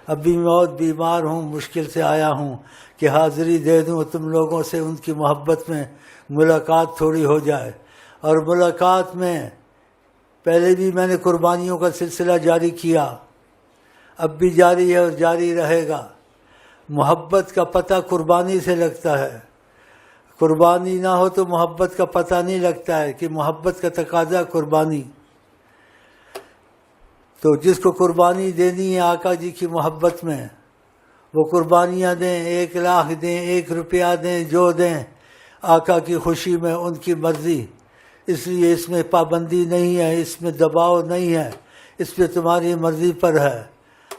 ابھی موت بیمار ہوں، مشکل سے آیا ہوں کہ حاضری دے دوں تم لوگوں سے، ان کی محبت میں ملاقات تھوڑی ہو جائے۔ اور ملاقات میں پہلے بھی میں نے قربانیوں کا سلسلہ جاری کیا، اب بھی جاری ہے اور جاری رہے گا۔ محبت کا پتہ قربانی سے لگتا ہے، قربانی نہ ہو تو محبت کا پتہ نہیں لگتا ہے کہ محبت کا تقاضا قربانی۔ تو جس کو قربانی دینی ہے آقا جی کی محبت میں، وہ قربانیاں دیں، 1 لاکھ دیں، 1 روپیہ دیں، جو دیں، آقا کی خوشی میں، ان کی مرضی۔ اس لیے اس میں پابندی نہیں ہے، اس میں دباؤ نہیں ہے، اس پہ تمہاری مرضی پر ہے۔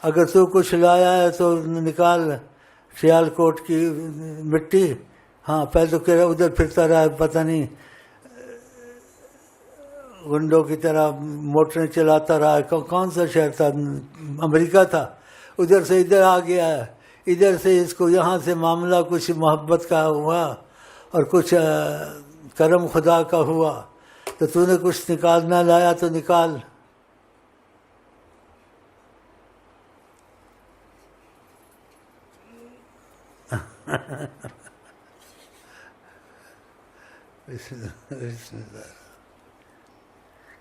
اگر تو کچھ لایا ہے تو نکال سیال کوٹ کی مٹی، ہاں پہلے تو کہہ رہا ادھر پھرتا رہا، پتہ نہیں گنڈوں کی طرح موٹریں چلاتا رہا۔ کون سا شہر تھا؟ امریکہ تھا، ادھر سے ادھر آ گیا ہے، ادھر سے اس کو یہاں سے معاملہ کچھ محبت کا ہوا اور کچھ کرم خدا کا ہوا، تو نے کچھ نکالنا لایا تو نکال۔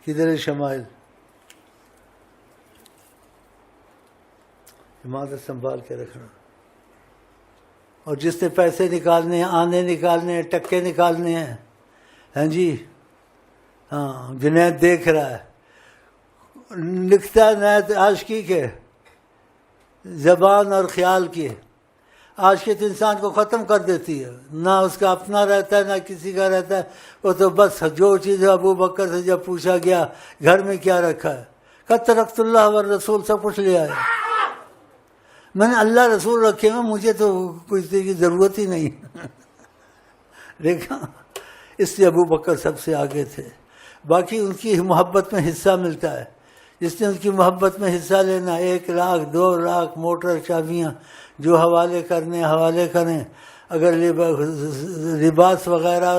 کدھر ہے شمائل؟ عمادت سنبھال کے رکھنا۔ اور جس نے پیسے نکالنے ہیں، آنے نکالنے ہیں، ٹکے نکالنے ہیں، ہاں جی، ہاں جنید دیکھ رہا ہے، لکھتا ہے نیت عاشقی کے، زبان اور خیال کی۔ عاشقیت انسان کو ختم کر دیتی ہے، نہ اس کا اپنا رہتا ہے نہ کسی کا رہتا ہے۔ وہ تو بس جو چیز ابو بکر سے جب پوچھا گیا گھر میں کیا رکھا ہے، قد ترکت اللہ والرسول، سب کچھ لے آئے، میں نے اللہ رسول رکھے ہیں، مجھے تو کوئی چیز کی ضرورت ہی نہیں۔ دیکھا، اس لیے ابو بکر سب سے آگے تھے۔ باقی ان کی محبت میں حصہ ملتا ہے، جس نے ان کی محبت میں حصہ لینا، 1 لاکھ 2 لاکھ موٹر چابیاں جو حوالے کرنے حوالے کریں۔ اگر لباس وغیرہ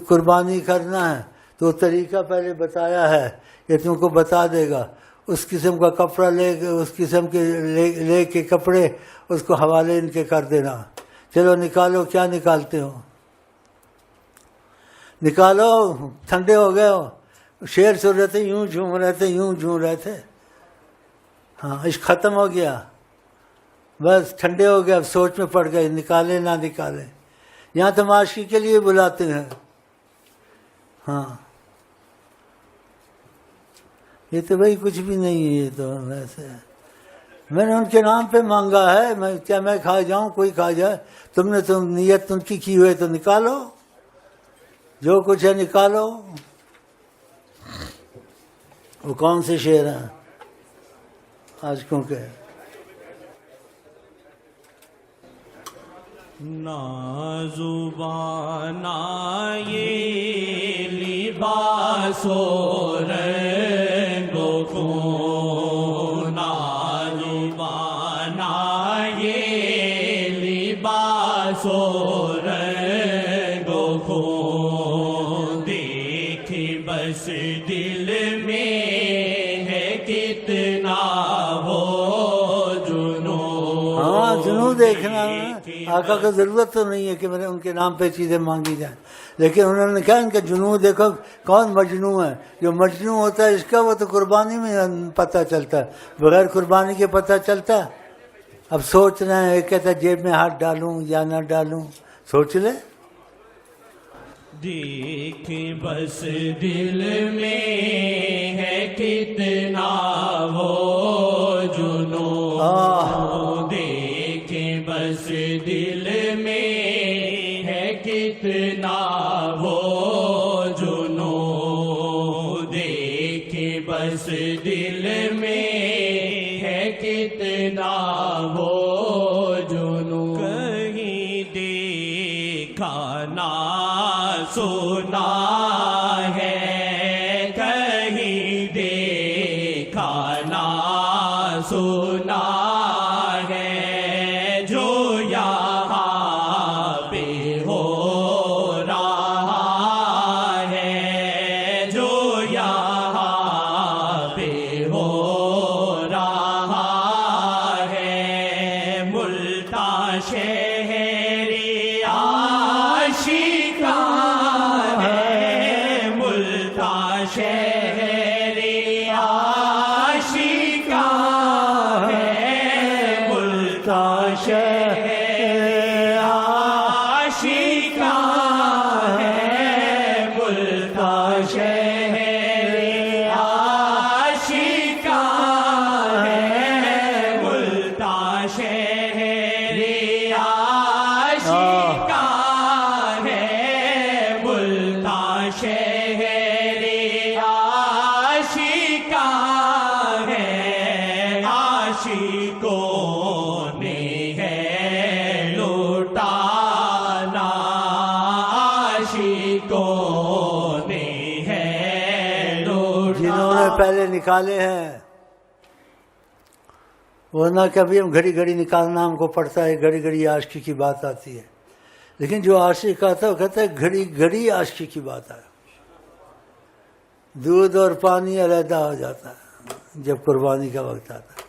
قربانی کرنا ہے تو طریقہ پہلے بتایا ہے، یہ تم کو بتا دے گا۔ اس قسم کا کپڑا لے کے، اس قسم کے لے کے کپڑے اس کو حوالے ان کے کر دینا۔ چلو نکالو، کیا نکالتے ہو؟ نکالو، ٹھنڈے ہو گئے ہو، شیر سن رہے تھے، یوں جھوم رہے تھے، یوں جھوم رہے تھے، ہاں عشق ختم ہو گیا، بس ٹھنڈے ہو گئے، اب سوچ میں پڑ گئے نکالے نہ نکالے۔ یہاں تو معاشی کے لیے بلاتے ہیں، ہاں یہ تو بھائی کچھ بھی نہیں ہے، یہ تو ویسے میں نے ان کے نام پہ مانگا ہے، کیا میں کھا جاؤں، کوئی کھا جائے، تم نے تو نیت ان کی ہوئے تو نکالو، جو کچھ ہے نکالو۔ وہ کون سے شعر ہیں عاشقوں کے؟ نازوبان یہ لباس و رنگ و خون، نازوبان یہ لباس و رنگ و خون، دیکھ بس دل میں ہے کتنا وہ جنون۔ ہاں جنون دیکھنا ہے، آقا کو ضرورت تو نہیں ہے کہ میں نے ان کے نام پہ چیزیں مانگی جائیں، لیکن انہوں نے کہا ان کا جنون دیکھو، کون مجنون ہے؟ جو مجنون ہوتا ہے اس کا، وہ تو قربانی میں پتہ چلتا ہے، بغیر قربانی کے پتہ چلتا ہے۔ اب سوچ رہے ہیں، ایک کہتا ہے جیب میں ہاتھ ڈالوں یا نہ ڈالوں، سوچ لے۔ دیکھ بس دل میں ہے کتنا وہ جنون، دیکھ بس دل میں ہے کتنا وہ جنون، دیکھ بس دل میں ہے کتنا وہ جنون، کہیں دیکھا نہ سنا ہے، کہیں دیکھا نہ سنا ہے، جو یہاں پہ ہو رہا ہے، جو یہاں پہ ہو رہا ہے، شہری آشکار ہے ملتان شہری آشکار ہے ملتان شہری آشکار ہے ملتان شہری آشکار ہے ملتان شہری آشکار ہے ملتان شہری آشکار ہے عاشقوں نے ہے لوٹانا عاشقوں نے ہے جنہوں نے لوٹانا پہلے نکالے ہیں، ورنہ کبھی ہم گھڑی گھڑی نکالنا ہم کو پڑتا ہے، گھڑی گھڑی عاشقی کی بات آتی ہے، لیکن جو عاشق آتا ہے وہ کہتا ہے گھڑی گھڑی عاشقی کی بات ہے، دودھ اور پانی علیحدہ ہو جاتا ہے جب قربانی کا وقت آتا ہے۔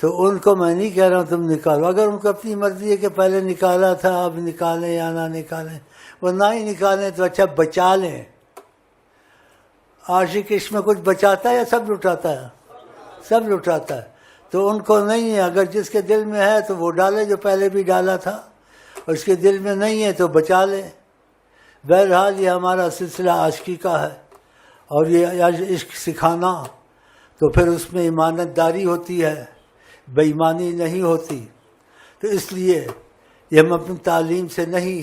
تو ان کو میں نہیں کہہ رہا ہوں تم نکالو، اگر ان کو اپنی مرضی ہے کہ پہلے نکالا تھا اب نکالیں یا نہ نکالیں، وہ نہ ہی نکالیں تو اچھا بچا لیں۔ عاشق اس میں کچھ بچاتا ہے یا سب لٹاتا ہے؟ سب لٹاتا ہے، تو ان کو نہیں ہے، اگر جس کے دل میں ہے تو وہ ڈالے جو پہلے بھی ڈالا تھا، اور اس کے دل میں نہیں ہے تو بچا لے۔ بہرحال یہ ہمارا سلسلہ عاشقی کا ہے، اور یہ عشق سکھانا تو پھر اس میں ایمانت داری ہوتی ہے، بے ایمانی نہیں ہوتی۔ تو اس لیے یہ ہم اپنی تعلیم سے نہیں،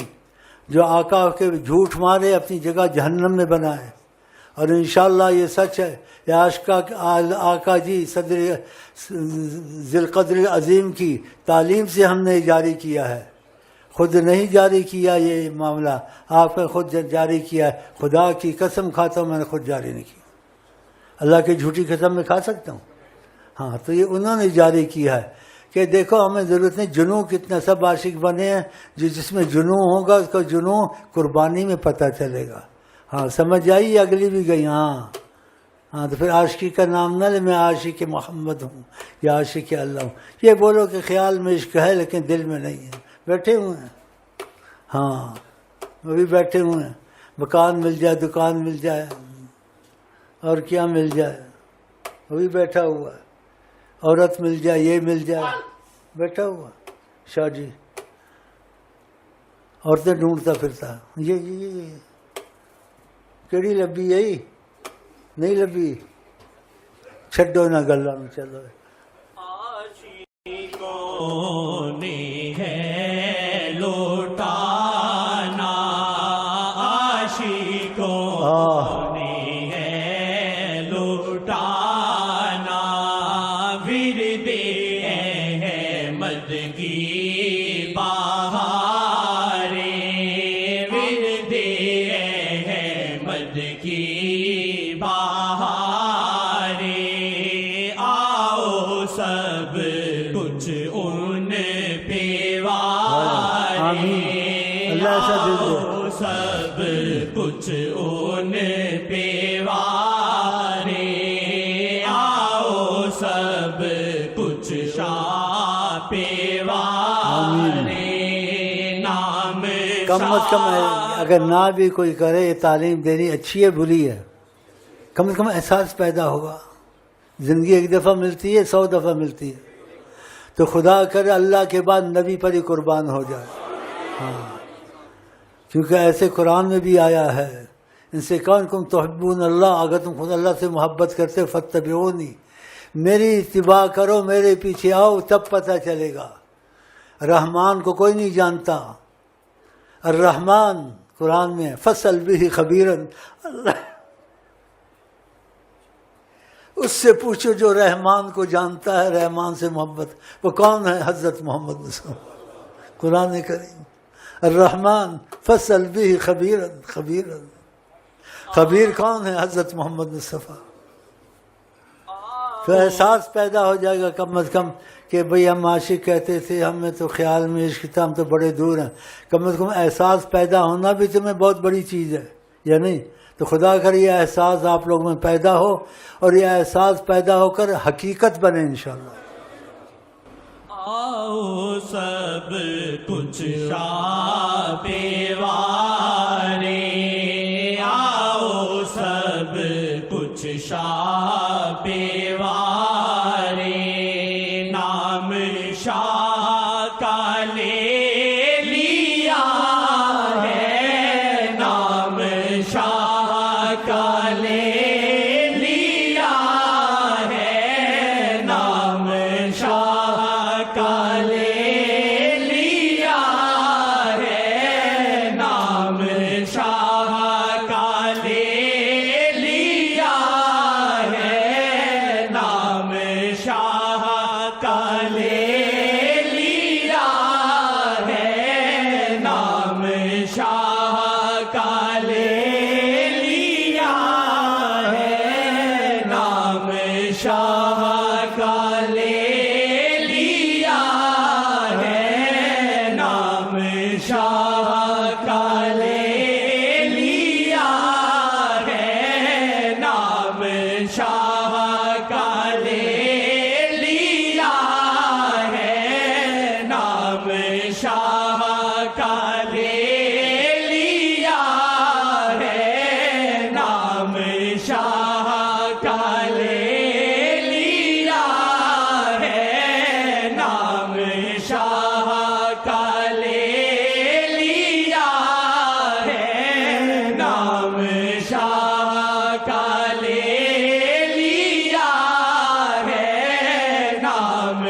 جو آقا کے جھوٹ مارے اپنی جگہ جہنم میں بنائے، اور انشاءاللہ یہ سچ ہے، یہ آقا جی صدر ذی القدر عظیم کی تعلیم سے ہم نے جاری کیا ہے، خود نہیں جاری کیا یہ معاملہ، آپ نے خود جاری کیا ہے۔ خدا کی قسم کھاتا ہوں میں نے خود جاری نہیں کیا، اللہ کی جھوٹی قسم میں کھا سکتا ہوں؟ ہاں، تو یہ انہوں نے جاری کیا ہے کہ دیکھو ہمیں ضرورت نہیں، جنوں کتنا سب عاشق بنے ہیں، جس میں جنوں ہوگا اس کا جنوں قربانی میں پتہ چلے گا۔ ہاں سمجھ آئی، اگلی بھی گئی؟ ہاں تو پھر عاشقی کا نام نہ لے، میں عاشق محمد ہوں یا عاشق اللہ ہوں، یہ بولو کہ خیال میں عشق ہے لیکن دل میں نہیں ہے۔ بیٹھے ہوئے ہیں، ہاں وہ بھی بیٹھے ہوئے ہیں، مکان مل جائے، دکان مل جائے، اور کیا مل جائے، وہ بھی بیٹھا ہوا ہے، عورت مل جائے، یہ مل جائے، بیٹھا ہوا شاہ جی، عورتیں ڈھونڈتا پھرتا، یہ کیڑی لبھی یہی نہیں لبھی، چھڈو نہ گلا میں، چلو۔ عاشقوں نے ہے لوٹانا عاشقوں نے ہے لوٹانا ورد احمد کی بہاریں ورد احمد کی بہاریں آؤ سب کچھ ان پہ واریں اللہ ایسا دل دے۔ آؤ سب کچھ ان پہ واریں آؤ سب کچھ شاہ پہ واریں نام کم از کم اگر نہ بھی کوئی کرے، یہ تعلیم دینی اچھی ہے بری ہے، کم از کم احساس پیدا ہوگا۔ زندگی ایک دفعہ ملتی ہے، 100 دفعہ ملتی ہے، تو خدا کرے اللہ کے بعد نبی پر ہی قربان ہو جائے۔ ہاں، کیونکہ ایسے قرآن میں بھی آیا ہے، ان سے کون کم تحبون اللہ، اگر تم خود اللہ سے محبت کرتے فاتبعونی، میری اتباع کرو، میرے پیچھے آؤ، تب پتہ چلے گا۔ رحمان کو کوئی نہیں جانتا، الرحمن قرآن میں فصل بھی خبیرن، اللہ اس سے پوچھو جو رحمان کو جانتا ہے، رحمان سے محبت، وہ کون ہے؟ حضرت محمد مصطفیٰ، قرآن کریم۔ الرحمن فصل بھی خبیرن، خبیر کون ہے؟ حضرت محمد مصطفیٰ۔ تو احساس پیدا ہو جائے گا کم از کم کہ بھئی ہم عاشق کہتے تھے، ہمیں تو خیال میں عشق تھا، ہم تو بڑے دور ہیں۔ کم از کم احساس پیدا ہونا بھی تمہیں بہت بڑی چیز ہے، یا نہیں؟ تو خدا کر یہ احساس آپ لوگوں میں پیدا ہو، اور یہ احساس پیدا ہو کر حقیقت بنے انشاءاللہ۔ آؤ سب کچھ شاہ پیوارے آؤ سب کچھ شاہ پیوارے نام شاہ کا لے لیا ہے نام شاہ کا لے لیا ہے نام شاہ کا لے لیا ہے نام شاہ کا لے لیا ہے نام شاہ کا لے لیا ہے نام شاہ کا لے لیا ہے نام شاہ کا لے لیا ہے نام شاہ کا لے لیا ہے نام شاہ کا لے لیا ہے نام شاہ کا لے لیا ہے نام شاہ کا لے لیا ہے نام شاہ کا لے لیا ہے نام شاہ کا لے لیا ہے نام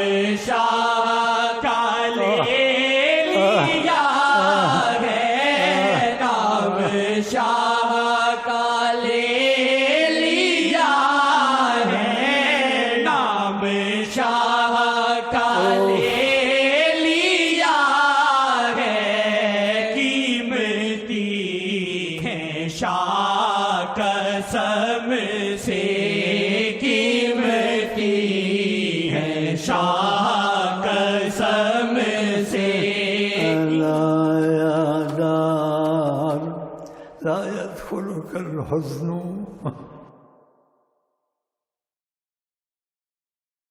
شاہ کا لے لیا ہے نام شاہ کا لے لیا ہے نام شاہ کا لے لیا ہے قیمتی ہے شاہ قسم سے قیمتی ہے شاہ قسم سے لا يا دار لا يدخلك الحزن